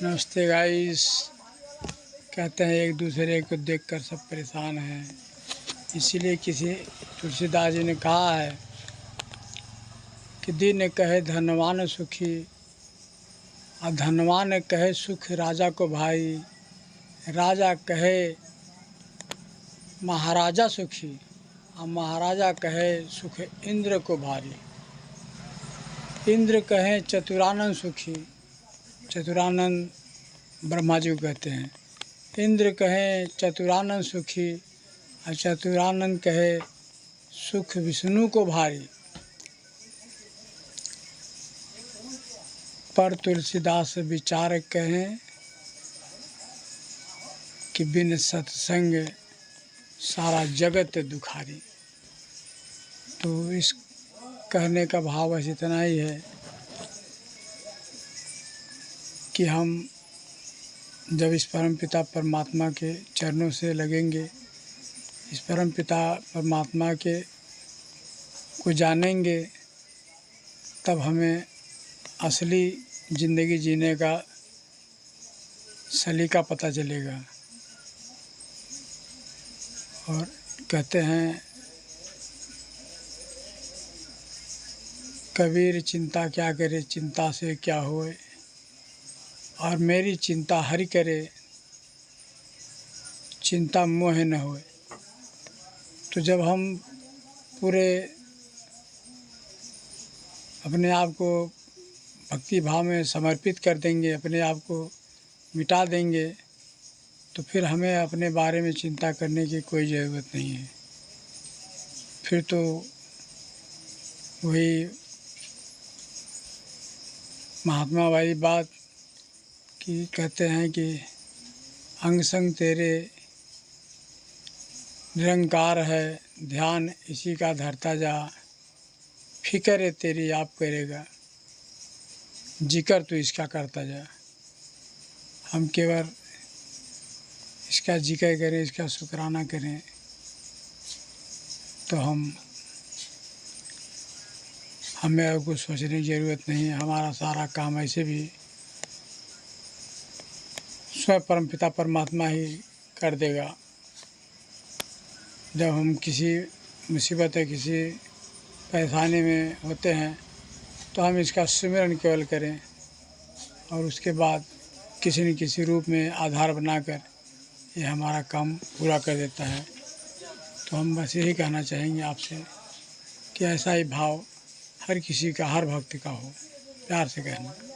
नमस्ते गाइस। कहते हैं एक दूसरे को देखकर सब परेशान हैं, इसीलिए किसी तुलसीदास जी ने कहा है कि दीन कहे धनवान सुखी और धनवान कहे सुख राजा को भाई, राजा कहे महाराजा सुखी और महाराजा कहे सुख इंद्र को भारी। इंद्र कहे चतुरानंद सुखी, चतुरानंद ब्रह्मा जी को कहते हैं। इंद्र कहे चतुरानंद सुखी और चतुरानंद कहे सुख विष्णु को भारी। पर तुलसीदास विचार कहें कि बिन सत्संग सारा जगत दुखारी। तो इस कहने का भाव बस इतना ही है कि हम जब इस परमपिता परमात्मा के चरणों से लगेंगे, इस परमपिता परमात्मा के को जानेंगे, तब हमें असली ज़िंदगी जीने का सलीका पता चलेगा। और कहते हैं कबीर चिंता क्या करे, चिंता से क्या होए, और मेरी चिंता हरि करे, चिंता मोह न होए। तो जब हम पूरे अपने आप को भक्ति भाव में समर्पित कर देंगे, अपने आप को मिटा देंगे, तो फिर हमें अपने बारे में चिंता करने की कोई ज़रूरत नहीं है। फिर तो वही महात्मा वाली बात कि कहते हैं कि अंग संग तेरे निरंकार है, ध्यान इसी का धरता जा, फिक्र है तेरी आप करेगा, जिक्र तो इसका करता जा। हम केवल इसका जिक्र करें, इसका शुक्राना करें, तो हमें और कुछ सोचने की ज़रूरत नहीं है। हमारा सारा काम ऐसे भी स्वयं परमपिता परमात्मा ही कर देगा। जब हम किसी मुसीबत या किसी परेशानी में होते हैं तो हम इसका सिमरन केवल करें, और उसके बाद किसी न किसी रूप में आधार बनाकर ये हमारा काम पूरा कर देता है। तो हम बस यही कहना चाहेंगे आपसे कि ऐसा ही भाव हर किसी का, हर भक्त का हो। प्यार से कहना।